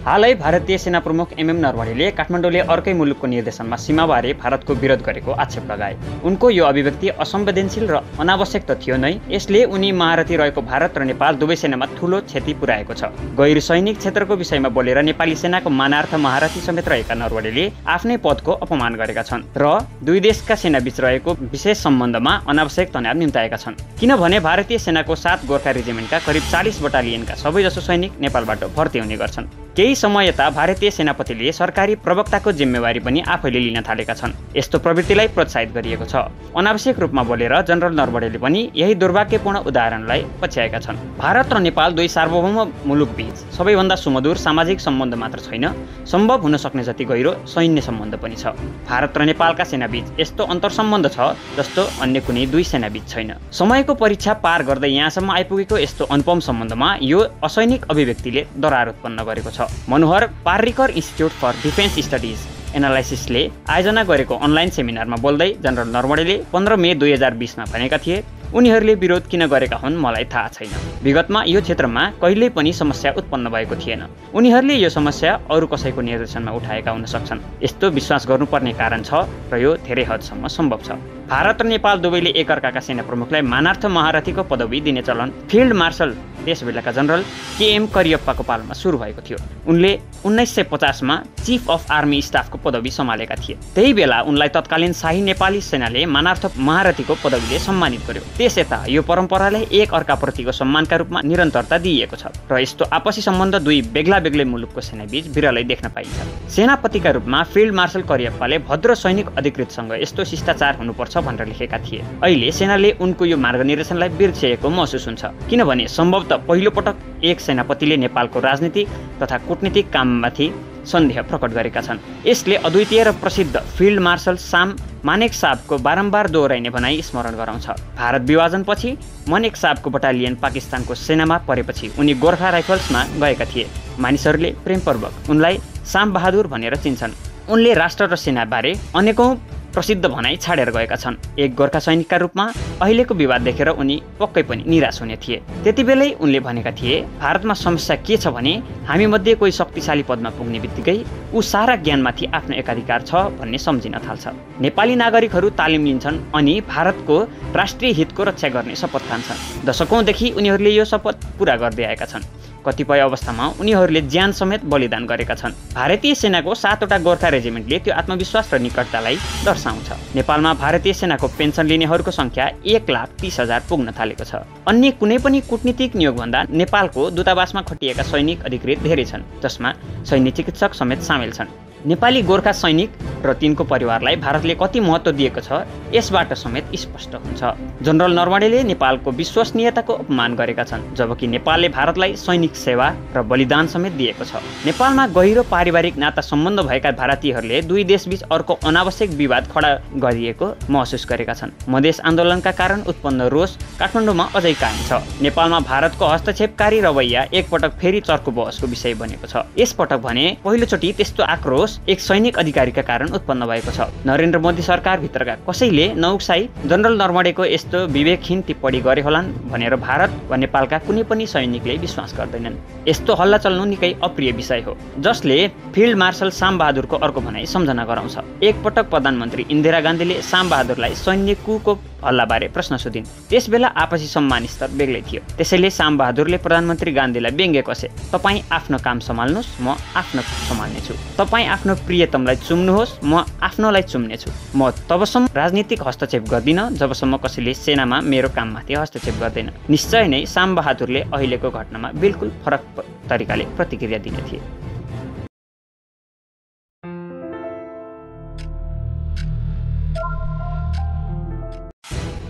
हालै भारतीय सेना प्रमुख एमएम नरवणेले काठमाडौँले अर्कै मुलुकको निर्देशनमा सीमाबारे भारतको विरोध गरेको आक्षेप लगाए। उनको यो अभिव्यक्ति असंवेदनशील र अनावश्यक त थियो नै, यसले उनी महारथी रहेको भारत र नेपाल दुवै सेनामा ठूलो क्षति पुर्याएको छ। गैर सैनिक क्षेत्रको विषयमा बोलेर नेपाली सेनाको मानार्थ महारथी समेत रहेका नरवणेले आफ्नै पदको अपमान गरेका छन् र दुई देशका सेनाबीच रहेको विशेष सम्बन्धमा अनावश्यक तनाव निम्ताएका छन्। किनभने भारतीय सेनाको 7 गोर्खा रेजिमेन्टका करिब 40 बटालियनका सबैजसो सैनिक नेपालबाट भर्ती हुने गर्छन्। केही समय यता भारतीय सेनापतिले सरकारी प्रवक्ताको जिम्मेवारी पनि आफैले लिन थालेका छन्। यस्तो प्रवृत्तिलाई प्रोत्साहित गरिएको छ। अनावश्यक रूपमा बोलेर जनरल नरवणेले पनि यही दुर्भाग्यपूर्ण उदाहरणलाई पछ्याएका छन्। भारत र नेपाल दुई सार्वभौम मुलुकबीच सबैभन्दा सुमधुर सामाजिक सम्बन्ध मात्र छैन, सम्भव हुन सक्ने जति गहिरो सैन्य सम्बन्ध पनि छ। भारत र नेपालका सेनाबीच यस्तो अन्तर्सम्बन्ध छ जस्तो अन्य कुनै दुई सेनाबीच छैन। समयको परीक्षा पार गर्दै यहाँसम्म आइपुगेको यस्तो अनुपम सम्बन्धमा यो असैनिक अभिव्यक्तिले दरार उत्पन्न गरेको छ। Manohar Parrikar institute for defence studies एनालाइसिसले आयोजना गरेको अनलाइन सेमिनारमा बोल्दै जनरल नरवणेले 15 मे 2020 भनेका थिए, उनीहरूले विरोध किन गरेका हुन् मलाई थाहा छैन। विगतमा यो क्षेत्रमा कहिल्यै पनि समस्या उत्पन्न भएको थिएन। उनीहरूले यो समस्या अरू कसैको निर्देशनमा उठाएका हुन सक्छन्। यस्तो विश्वास गर्नुपर्ने कारण छ र यो धेरै हदसम्म सम्भव छ। भारत र नेपाल दुवैले एकअर्काका सेना प्रमुखलाई मानार्थ महारथीको पदवी दिने चलन फिल्ड मार्शल त्यसबेलाका जनरल केएम करियप्पाको पालामा सुरु भएको थियो। उनले 1950 मा चीफ अफ आर्मी स्टाफको पदवी सम्हालेका थिए। त्यही बेला उनलाई तत्कालीन शाही नेपाली सेनाले मानार्थ महारथीको पदवीले सम्मानित गर्यो। त्यसयता यो परम्परालाई एक अर्काप्रतिको सम्मानका रूपमा निरन्तरता दिइएको छ र यस्तो आपसी सम्बन्ध दुई बेग्ला बेग्लै मुलुकको सेनाबीच बिरलै देख्न पाइन्छ। सेनापतिका रूपमा फिल्ड मार्शल करियप्पाले भद्र सैनिक अधिकृतसँग यस्तो शिष्टाचार हुनुपर्छ भनेर लेखेका थिए। अहिले सेनाले उनको यो मार्गनिर्देशनलाई बिर्सिएको महसुस हुन्छ, किनभने सम्भवतः पहिलो पटक एक सेनापतिले नेपालको राजनीतिक तथा कूटनीतिक काममाथि सन्देह प्रकट गरेका छन्। यसले अद्वितीय र प्रसिद्ध फिल्ड मार्शल साम मानेकसाबको बारम्बार दोहोऱ्याइने भनाइ स्मरण गराउँछ। भारत विभाजनपछि मानेकसाबको बटालियन पाकिस्तानको सेनामा परेपछि उनी गोर्खा राइफल्समा गएका थिए। मानिसहरूले प्रेमपूर्वक उनलाई साम बहादुर भनेर चिन्छन्। उनले राष्ट्र र सेनाबारे अनेकौं प्रसिद्ध भनाइ छाडेर गएका छन्। एक गोर्खा सैनिकका रूपमा अहिलेको विवाद देखेर उनी पक्कै पनि निराश हुने थिए। त्यतिबेलै उनले भनेका थिए, भारतमा समस्या के छ भने हामी मध्ये कोही शक्तिशाली पदमा पुग्ने बित्तिकै ऊ सारा ज्ञानमाथि आफ्नो एकाधिकार छ भन्ने सम्झिन थाल्छ। नेपाली नागरिकहरू तालिम लिन्छन् अनि भारतको राष्ट्रिय हितको रक्षा गर्ने शपथ खान्छन्। दशकौंदेखि उनीहरूले यो शपथ पूरा गर्दै आएका छन्। कतिपय अवस्थामा उनीहरूले ज्यान समेत बलिदान गरेका छन्। भारतीय सेनाको 7वटा गोर्खा रेजिमेन्टले त्यो आत्मविश्वास र निकटतालाई दर्शाउँछ। नेपालमा भारतीय सेनाको पेन्सन लिनेहरूको संख्या 1,30,000 पुग्न थालेको छ। अन्य कुनै पनि कूटनीतिक नियोगभन्दा नेपालको दूतावासमा खटिएका सैनिक अधिकृत धेरै छन्, जसमा सैन्य चिकित्सक समेत सामेल छन्। नेपाली गोर्खा सैनिक र तिनको परिवारलाई भारतले कति महत्त्व दिएको छ यसबाट समेत स्पष्ट हुन्छ। जनरल नरवणेले नेपालको विश्वसनीयताको अपमान गरेका छन्, जबकि नेपालले भारतलाई सैनिक सेवा र बलिदान समेत दिएको छ। नेपालमा गहिरो पारिवारिक नाता सम्बन्ध भएका भारतीयहरूले दुई देशबीच अर्को अनावश्यक विवाद खडा गरिएको महसुस गरेका छन्। मधेस आन्दोलनका कारण उत्पन्न रोष काठमाडौँमा अझै कायम छ। नेपालमा भारतको हस्तक्षेपकारी रवैया एकपटक फेरि चर्को बहसको विषय बनेको छ। यसपटक भने पहिलोचोटि त्यस्तो आक्रोश एक सैनिक अधिकारीका कारण उत्पन्न भएको छ। नरेन्द्र मोदी सरकारभित्रका कसैले नौकसाई जनरल नरवणेको यस्तो विवेकहीन टिप्पणी गरे होलान् भनेर भारत वा नेपालका कुनै पनि सैनिकले विश्वास गर्दैनन्। यस्तो हल्ला चल्नु निकै अप्रिय विषय हो, जसले फिल्ड मार्शल साम बहादुरको अर्को भनाइ सम्झना गराउँछ। एकपटक प्रधानमन्त्री इन्दिरा गान्धीले साम बहादुरलाई सैन्य कुको हल्लाबारे प्रश्न सोधिन्। त्यसबेला आपसी सम्मान स्तर बेग्लै थियो। त्यसैले साम बहादुरले प्रधानमन्त्री गान्धीलाई व्यङ्ग्य कसे, तपाईँ आफ्नो काम सम्हाल्नुहोस्, म आफ्नो सम्हाल्नेछु। तपाईँ आफ्नो प्रियतमलाई चुम्नुहोस्, म आफ्नोलाई चुम्नेछु। म तबसम्म राजनीतिक हस्तक्षेप गर्दिन जबसम्म कसैले सेनामा मेरो काममाथि हस्तक्षेप गर्दैन। निश्चय नै साम बहादुरले अहिलेको घटनामा बिल्कुल फरक तरिकाले प्रतिक्रिया दिने थिए।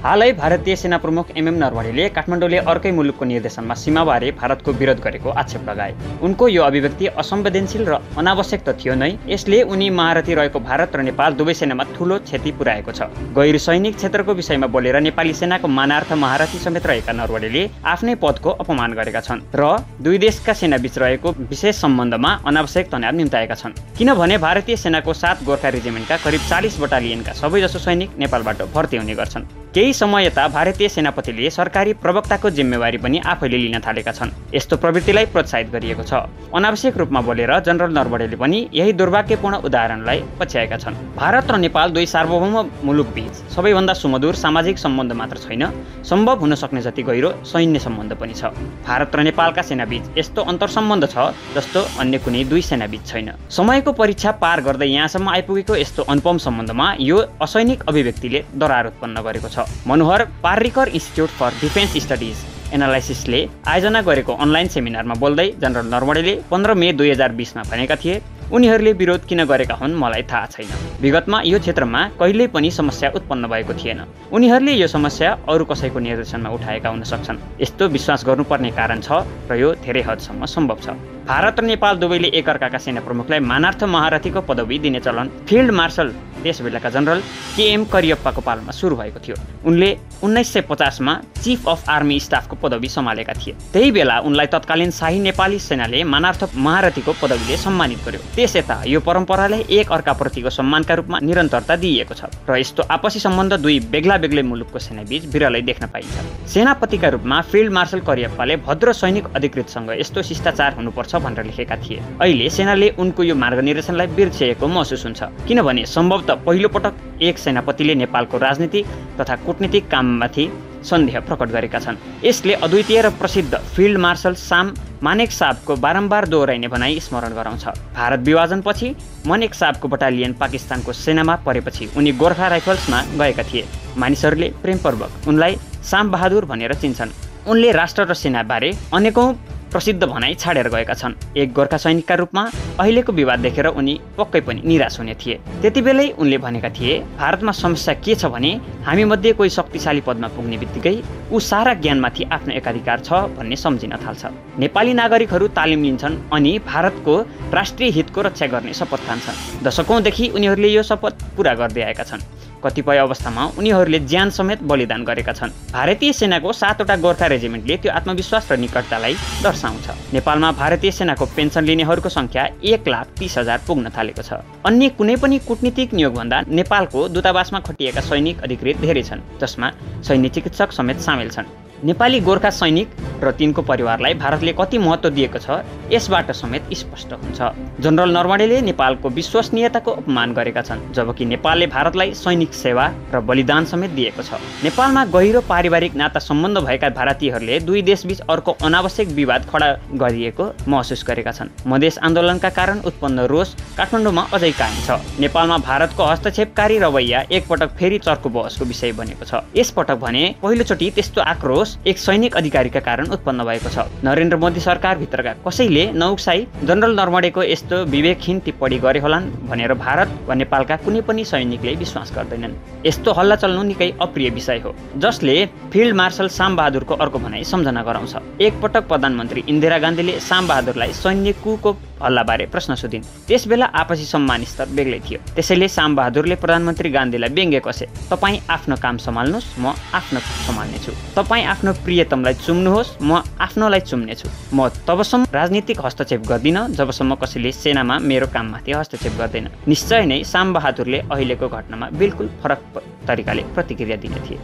हालै भारतीय सेना प्रमुख एमएम नरवणेले काठमाडौँले अर्कै मुलुकको निर्देशनमा सीमाबारे भारतको विरोध गरेको आक्षेप लगाए। उनको यो अभिव्यक्ति असंवेदनशील र अनावश्यक त थियो नै, यसले उनी महारथी रहेको भारत र नेपाल दुवै सेनामा ठूलो क्षति पुर्याएको छ। गैर सैनिक क्षेत्रको विषयमा बोलेर नेपाली सेनाको मानार्थ महारथी समेत रहेका नरवणेले आफ्नै पदको अपमान गरेका छन् र दुई देशका सेनाबीच रहेको विशेष सम्बन्धमा अनावश्यक तनाव निम्ताएका छन्। किनभने भारतीय सेनाको 7 गोर्खा रेजिमेन्टका करिब 40 बटालियनका सबैजसो सैनिक नेपालबाट भर्ती हुने गर्छन्। केही समय यता भारतीय सेनापतिले सरकारी प्रवक्ताको जिम्मेवारी पनि आफैले लिन थालेका छन्। यस्तो प्रवृत्तिलाई प्रोत्साहित गरिएको छ। अनावश्यक रूपमा बोलेर जनरल नरवणेले पनि यही दुर्भाग्यपूर्ण उदाहरणलाई पछ्याएका छन्। भारत र नेपाल दुई सार्वभौम मुलुकबीच सबैभन्दा सुमधुर सामाजिक सम्बन्ध मात्र छैन, सम्भव हुन सक्ने जति गहिरो सैन्य सम्बन्ध पनि छ। भारत र नेपालका सेनाबीच यस्तो अन्तर्सम्बन्ध छ जस्तो अन्य कुनै दुई सेनाबीच छैन। समयको परीक्षा पार गर्दै यहाँसम्म आइपुगेको यस्तो अनुपम सम्बन्धमा यो असैनिक अभिव्यक्तिले दरार उत्पन्न गरेको छ। Manohar Parrikar institute for defence studies एनालाइसिसले आयोजना गरेको अनलाइन सेमिनारमा बोल्दै जनरल नरवणेले 15 मे 2020 मा भनेका थिए, उनीहरूले विरोध किन गरेका हुन् मलाई थाहा छैन। विगतमा यो क्षेत्रमा कहिल्यै पनि समस्या उत्पन्न भएको थिएन। उनीहरूले यो समस्या अरू कसैको निर्देशनमा उठाएका हुन सक्छन्। यस्तो विश्वास गर्नुपर्ने कारण छ र यो धेरै हदसम्म सम्भव छ। भारत र नेपाल दुवैले एकअर्काका सेना प्रमुखलाई मानार्थ महारथीको पदवी दिने चलन फिल्ड मार्शल त्यसबेलाका जनरल केएम करियप्पाको पालामा सुरु भएको थियो। उनले 1950 मा चिफ अफ आर्मी स्टाफको पदवी सम्हालेका थिए। त्यही बेला उनलाई तत्कालीन शाही नेपाली सेनाले मानार्थ महारथीको पदवीले सम्मानित गर्यो। त्यसयता यो परम्पराले एक अर्काप्रतिको सम्मानका रूपमा निरन्तरता दिइएको छ र यस्तो आपसी सम्बन्ध दुई बेग्ला बेग्लै मुलुकको सेनाबीच बिरलै देख्न पाइन्छ। सेनापतिका रूपमा फिल्ड मार्शल करियप्पाले भद्र सैनिक अधिकृतसँग यस्तो शिष्टाचार हुनुपर्छ भनेर लेखेका थिए। अहिले सेनाले उनको यो मार्गनिर्देशनलाई बिर्सिएको महसुस हुन्छ, किनभने सम्भवतः पहिलो पटक एक सेनापतिले नेपालको राजनीतिक तथा कूटनीतिक काममाथि सन्देह प्रकट गरेका छन्। यसले अद्वितीय र प्रसिद्ध फिल्ड मार्शल साम मानेकसाबको बारम्बार दोहोऱ्याइने भनाइ स्मरण गराउँछ। भारत विभाजनपछि मानेकसाबको बटालियन पाकिस्तानको सेनामा परेपछि उनी गोर्खा राइफल्समा गएका थिए। मानिसहरूले प्रेमपूर्वक उनलाई साम बहादुर भनेर चिन्छन्। उनले राष्ट्र र सेनाबारे अनेकौं प्रसिद्ध भनाइ छाडेर गएका छन्। एक गोर्खा सैनिकका रूपमा अहिलेको विवाद देखेर उनी पक्कै पनि निराश हुने थिए। त्यतिबेलै उनले भनेका थिए, भारतमा समस्या के छ भने हामी मध्ये कोही शक्तिशाली पदमा पुग्ने बित्तिकै ऊ सारा ज्ञानमाथि आफ्नो एकाधिकार छ भन्ने सम्झिन थाल्छ। नेपाली नागरिकहरू तालिम लिन्छन् अनि भारतको राष्ट्रिय हितको रक्षा गर्ने शपथ खान्छन्। दशकौंदेखि उनीहरूले यो शपथ पूरा गर्दै आएका छन्। कतिपय अवस्थामा उनीहरूले ज्यान समेत बलिदान गरेका छन्। भारतीय सेनाको 7वटा गोर्खा रेजिमेन्टले त्यो आत्मविश्वास र निकटतालाई दर्शाउँछ। नेपालमा भारतीय सेनाको पेन्सन लिनेहरूको संख्या 1,30,000 पुग्न थालेको छ। अन्य कुनै पनि कूटनीतिक नियोगभन्दा नेपालको दूतावासमा खटिएका सैनिक अधिकृत धेरै छन्, जसमा सैन्य चिकित्सक समेत सामेल छन्। नेपाली गोर्खा सैनिक र तिनको परिवारलाई भारतले कति महत्त्व दिएको छ यसबाट समेत स्पष्ट हुन्छ। जनरल नरवणेले नेपालको विश्वसनीयताको अपमान गरेका छन्, जबकि नेपालले भारतलाई सैनिक सेवा र बलिदान समेत दिएको छ। नेपालमा गहिरो पारिवारिक नाता सम्बन्ध भएका भारतीयहरूले दुई देशबीच अर्को अनावश्यक विवाद खडा गरिएको महसुस गरेका छन्। मधेस आन्दोलनका कारण उत्पन्न रोष काठमाडौँमा अझै कायम छ। नेपालमा भारतको हस्तक्षेपकारी रवैया एकपटक फेरि चर्को बहसको विषय बनेको छ। यसपटक भने पहिलोचोटि त्यस्तो आक्रोश एक सैनिक अधिकारीका कारण उत्पन्न भएको छ। नरेन्द्र मोदी सरकारभित्रका कसैले नौकसाई जनरल नरवणेको यस्तो विवेकहीन टिप्पणी गरे होलान् भनेर भारत वा नेपालका कुनै पनि सैनिकले विश्वास गर्दैनन्। यस्तो हल्ला चल्नु निकै अप्रिय विषय हो, जसले फिल्ड मार्शल साम बहादुरको अर्को भनाइ सम्झना गराउँछ। एकपटक प्रधानमन्त्री इन्दिरा गान्धीले साम बहादुरलाई सैन्य कुको हल्लाबारे प्रश्न सोधिन्। त्यसबेला आपसी सम्मान स्तर बेग्लै थियो। त्यसैले साम बहादुरले प्रधानमन्त्री गान्धीलाई व्यङ्ग्य कसे, तपाईँ आफ्नो काम सम्हाल्नुहोस्, म आफ्नो सम्हाल्नेछु। तपाईँ आफ्नो प्रियतमलाई चुम्नुहोस्, म आफ्नोलाई चुम्नेछु। म तबसम्म राजनीतिक हस्तक्षेप गर्दिन जबसम्म कसैले सेनामा मेरो काममाथि हस्तक्षेप गर्दैन। निश्चय नै साम बहादुरले अहिलेको घटनामा बिल्कुल फरक तरिकाले प्रतिक्रिया दिने थिए।